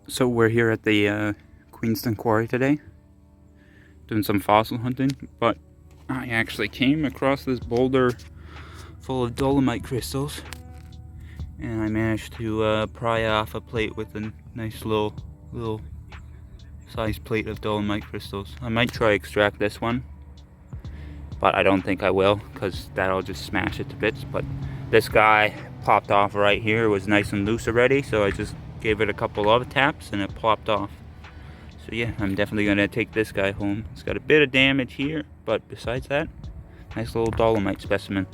So we're here at the Queenston quarry today, doing some fossil hunting, but I actually came across this boulder full of dolomite crystals, and I managed to pry off a plate with a nice little size plate of dolomite crystals. I might try extract this one, but I don't think I will, because that'll just smash it to bits. But this guy popped off right here. It was nice and loose already, so I just gave it a couple of taps and it popped off. So yeah, I'm definitely gonna take this guy home. It's got a bit of damage here, but besides that, nice little dolomite specimen.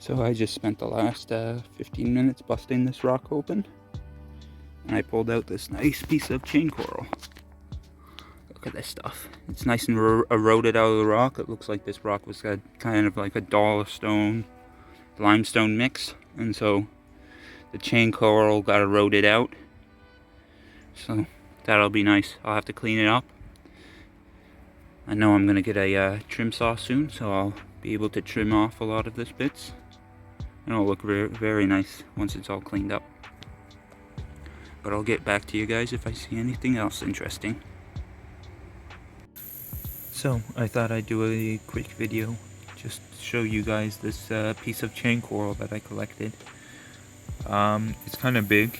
So I just spent the last 15 minutes busting this rock open, and I pulled out this nice piece of chain coral. Look at this stuff. It's nice and eroded out of the rock. It looks like this rock was kind of like a dolostone, limestone mix, and so the chain coral got eroded out. So that'll be nice. I'll have to clean it up. I know I'm gonna get a trim saw soon, so I'll be able to trim off a lot of this bits, and it'll look very, very nice once it's all cleaned up. But I'll get back to you guys if I see anything else interesting. So I thought I'd do a quick video just to show you guys this piece of chain coral that I collected. It's kind of big,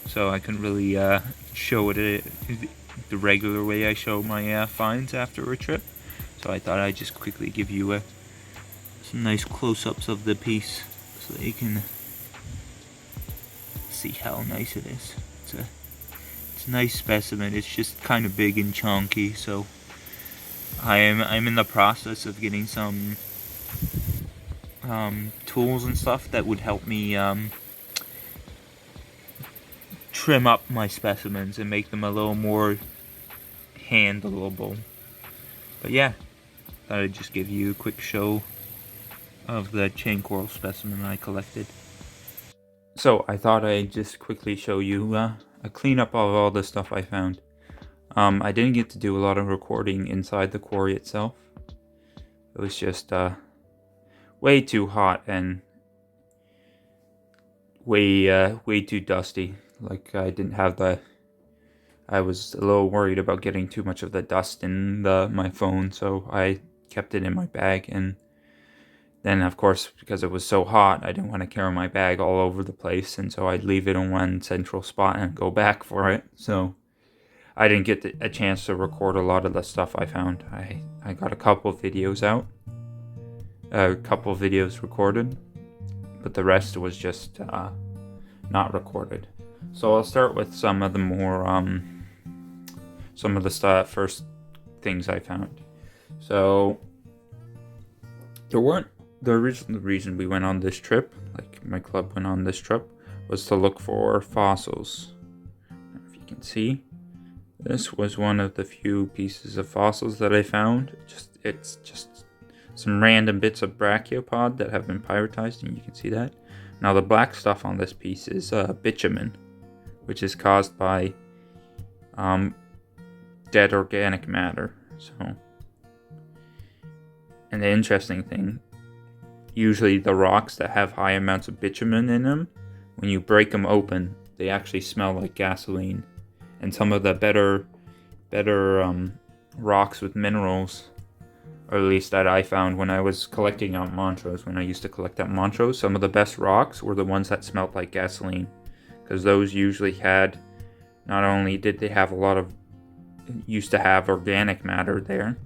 so I couldn't really show it the regular way I show my finds after a trip. So I thought I'd just quickly give you some nice close-ups of the piece so that you can see how nice it is. It's a nice specimen. It's just kind of big and chunky, so I'm in the process of getting some tools and stuff that would help me trim up my specimens and make them a little more handleable. But yeah, thought I'd just give you a quick show of the chain coral specimen I collected. So I thought I'd just quickly show you a cleanup of all the stuff I found. I didn't get to do a lot of recording inside the quarry itself. It was just way too hot and way too dusty. Like I was a little worried about getting too much of the dust in my phone, so I kept it in my bag. And then of course, because it was so hot, I didn't want to carry my bag all over the place, and so I'd leave it in one central spot and go back for it. So I didn't get a chance to record a lot of the stuff I found. I got a couple of videos out, a couple of videos recorded, but the rest was just not recorded. So I'll start with some of the more, some of the first things I found. So the original reason we went on this trip, like my club went on this trip, was to look for fossils. If you can see, this was one of the few pieces of fossils that I found. It's just some random bits of brachiopod that have been pyritized, and you can see that. Now the black stuff on this piece is bitumen, which is caused by dead organic matter. So, and the interesting thing, usually the rocks that have high amounts of bitumen in them, when you break them open, they actually smell like gasoline. And some of the better rocks with minerals, or at least that I found when I was collecting out Montrose, when I used to collect out Montrose, some of the best rocks were the ones that smelled like gasoline. Because those usually had, not only did they have used to have organic matter there,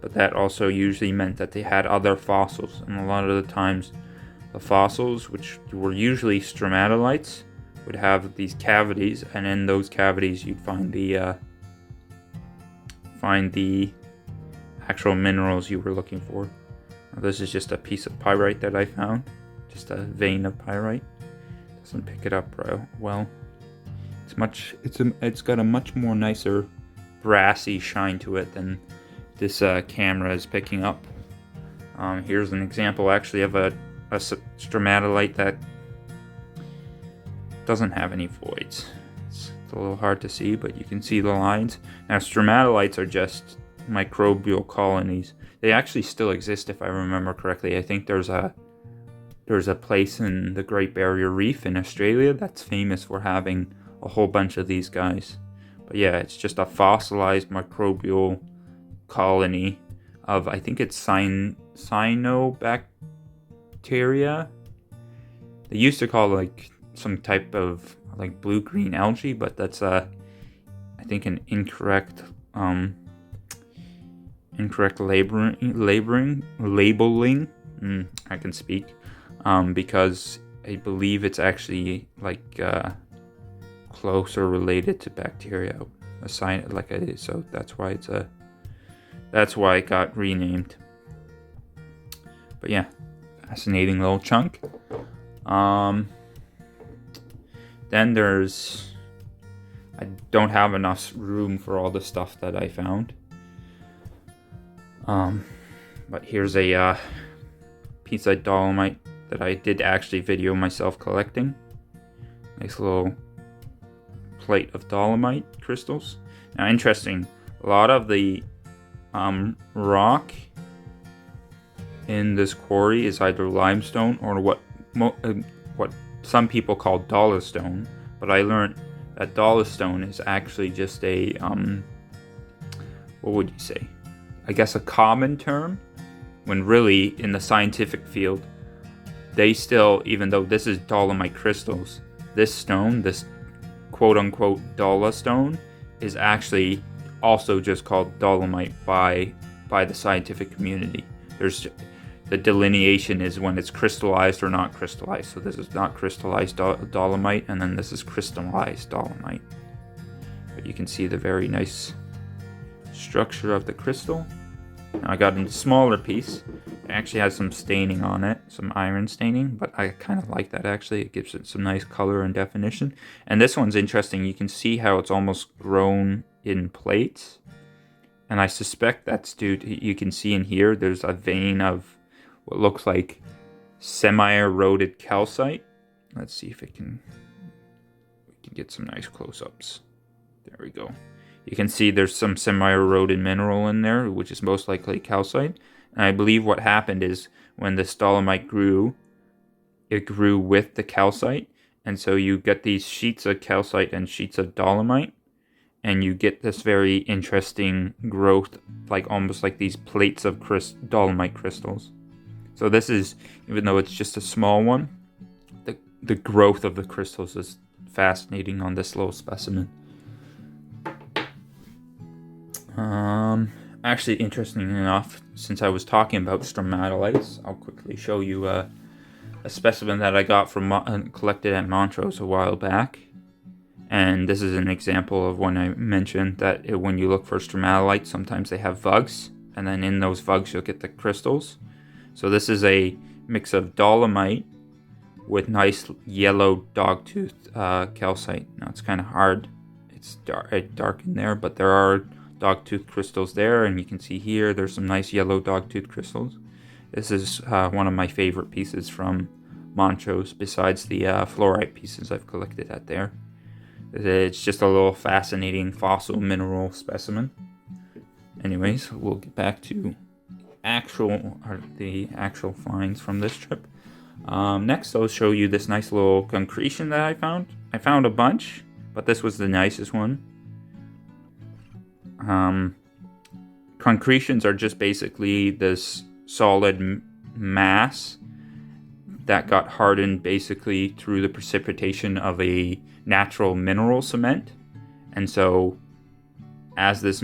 but that also usually meant that they had other fossils. And a lot of the times, the fossils, which were usually stromatolites, would have these cavities, and in those cavities you'd find the actual minerals you were looking for. Now, this is just a piece of pyrite that I found, just a vein of pyrite. Doesn't pick it up well. It's got a much more nicer brassy shine to it than this camera is picking up. Here's an example actually of a stromatolite that doesn't have any voids. It's a little hard to see, but you can see the lines. Now stromatolites are just microbial colonies. They actually still exist, if I remember correctly. I think there's there's a place in the Great Barrier Reef in Australia that's famous for having a whole bunch of these guys. But yeah, it's just a fossilized microbial colony of, I think it's cyanobacteria. They used to call it like some type of like blue-green algae, but that's I think an incorrect labeling. I can speak, because I believe it's actually like closer related to bacteria, so that's why it got renamed. But yeah, fascinating little chunk. Then I don't have enough room for all the stuff that I found. But here's a piece of dolomite that I did actually video myself collecting. Nice little plate of dolomite crystals. Now, interesting, a lot of the rock in this quarry is either limestone or what some people call dolostone, but I learned that dolostone is actually just a what would you say? I guess a common term, when really in the scientific field, they still, even though this is dolomite crystals, this stone, this quote-unquote dolostone, is actually also just called dolomite by the scientific community. The delineation is when it's crystallized or not crystallized. So this is not crystallized dolomite, and then this is crystallized dolomite. But you can see the very nice structure of the crystal. Now I got a smaller piece. It actually has some staining on it, some iron staining, but I kind of like that actually. It gives it some nice color and definition. And this one's interesting. You can see how it's almost grown in plates. And I suspect that's due to, you can see in here, there's a vein of what looks like semi-eroded calcite. Let's see if we can get some nice close-ups. There we go. You can see there's some semi-eroded mineral in there, which is most likely calcite. And I believe what happened is when this dolomite grew, it grew with the calcite. And so you get these sheets of calcite and sheets of dolomite. And you get this very interesting growth, like almost like these plates of dolomite crystals. So this is, even though it's just a small one, the growth of the crystals is fascinating on this little specimen. Actually, interesting enough, since I was talking about stromatolites, I'll quickly show you a specimen that I got from collected at Montrose a while back. And this is an example of when I mentioned that when you look for stromatolites, sometimes they have vugs, and then in those vugs you'll get the crystals. So this is a mix of dolomite with nice yellow dogtooth calcite. Now it's kind of hard. It's dark in there, but there are dogtooth crystals there, and you can see here there's some nice yellow dogtooth crystals. This is one of my favorite pieces from Montrose, besides the fluorite pieces I've collected at there. It's just a little fascinating fossil mineral specimen. Anyways, we'll get back to the actual finds from this trip. Next, I'll show you this nice little concretion that I found. I found a bunch, but this was the nicest one. Concretions are just basically this solid mass that got hardened basically through the precipitation of a natural mineral cement. And so as this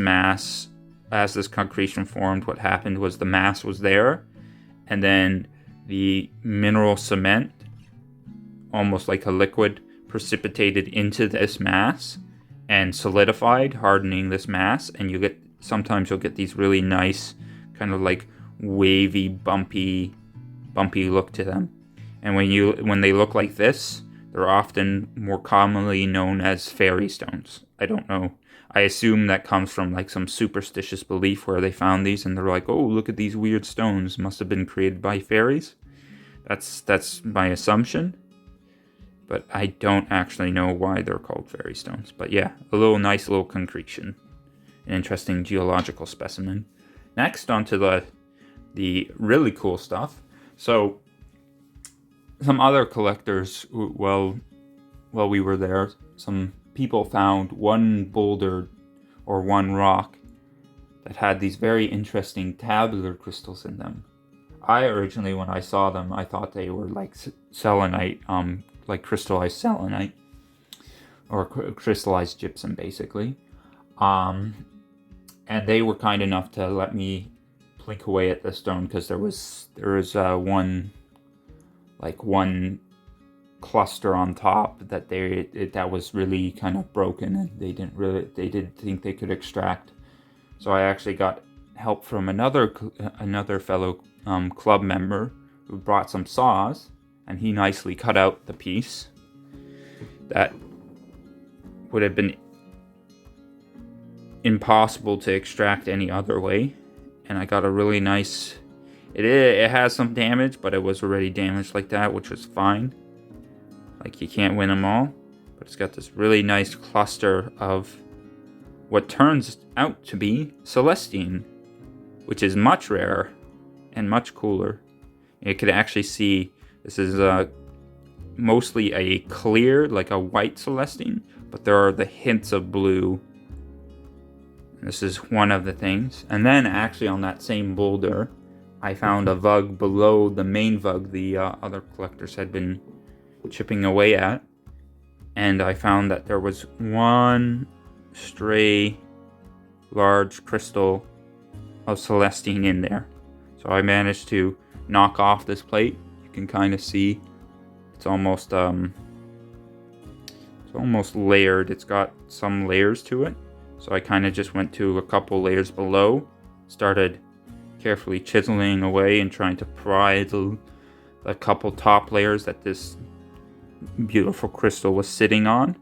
concretion formed, what happened was the mass was there, and then the mineral cement, almost like a liquid, precipitated into this mass and solidified, hardening this mass. And sometimes you'll get these really nice kind of like wavy, bumpy look to them. And when they look like this, they're often more commonly known as fairy stones. I don't know. I assume that comes from like some superstitious belief where they found these and they're like, oh, look at these weird stones. Must have been created by fairies. That's my assumption. But I don't actually know why they're called fairy stones. But yeah, a nice little concretion. An interesting geological specimen. Next, onto the really cool stuff. So some other collectors, while we were there, some people found one boulder or one rock that had these very interesting tabular crystals in them. I originally, when I saw them, I thought they were like selenite, like crystallized selenite, or crystallized gypsum, basically. And they were kind enough to let me plink away at the stone, because there was one cluster on top that that was really kind of broken, and they didn't think they could extract. So I actually got help from another fellow club member who brought some saws, and he nicely cut out the piece that would have been impossible to extract any other way. And I got a really nice, it has some damage, but it was already damaged like that, which was fine. Like, you can't win them all, but it's got this really nice cluster of what turns out to be Celestine, which is much rarer and much cooler. You can actually see this is mostly a clear, like a white Celestine, but there are the hints of blue. This is one of the things. And then actually on that same boulder, I found a vug below the main vug the other collectors had been chipping away at. And I found that there was one stray large crystal of Celestine in there. So I managed to knock off this plate. You can kind of see it's almost layered. It's got some layers to it. So I kind of just went to a couple layers below, started carefully chiseling away and trying to pry the couple top layers that this beautiful crystal was sitting on,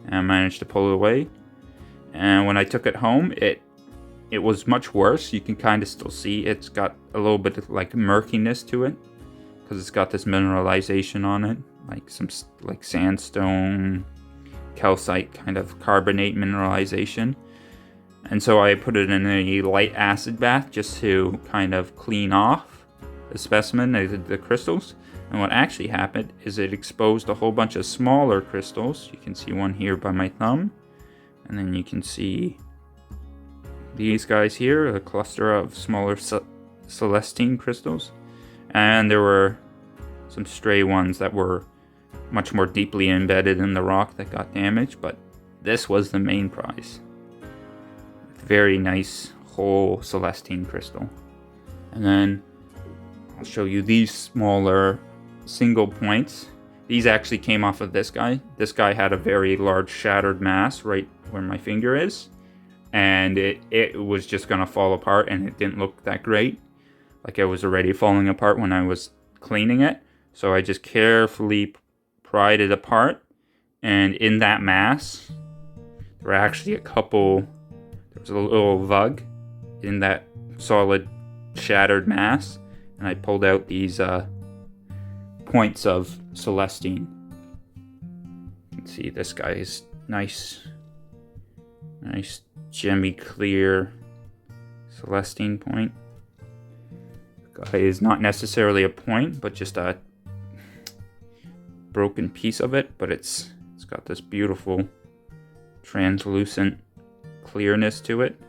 and I managed to pull it away. And when I took it home, it was much worse. You can kind of still see it's got a little bit of like murkiness to it, because it's got this mineralization on it, like some like sandstone, calcite kind of carbonate mineralization. And so I put it in a light acid bath just to kind of clean off the specimen, the crystals. And what actually happened is it exposed a whole bunch of smaller crystals. You can see one here by my thumb, and then you can see these guys here, a cluster of smaller Celestine crystals. And there were some stray ones that were much more deeply embedded in the rock that got damaged, but this was the main prize. Very nice whole Celestine crystal. And then I'll show you these smaller single points. These actually came off of this guy. This guy had a very large shattered mass right where my finger is, and it was just gonna fall apart, and it didn't look that great. Like, it was already falling apart when I was cleaning it. So I just carefully pried it apart, and in that mass there were actually there was a little vug in that solid shattered mass, and I pulled out these points of Celestine. You can see this guy is nice gemmy clear Celestine point. This guy is not necessarily a point, but just a broken piece of it, but it's got this beautiful translucent clearness to it.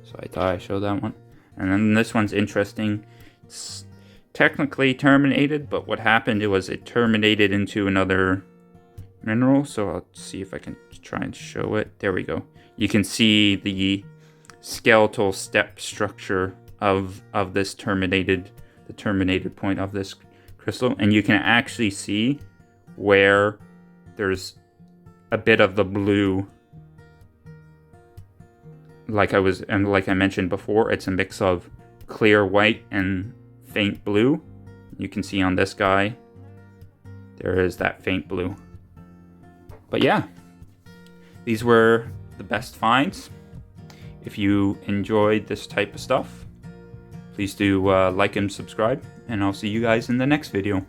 So I thought I'd show that one. And then this one's interesting. It's technically terminated, but what happened was it terminated into another mineral. So I'll see if I can try and show it. There we go. You can see the skeletal step structure of this terminated point of this crystal, and you can actually see where there's a bit of the blue. Like I mentioned before, it's a mix of clear white and faint blue. You can see on this guy, there is that faint blue. But yeah, these were the best finds. If you enjoyed this type of stuff, please do like and subscribe, and I'll see you guys in the next video.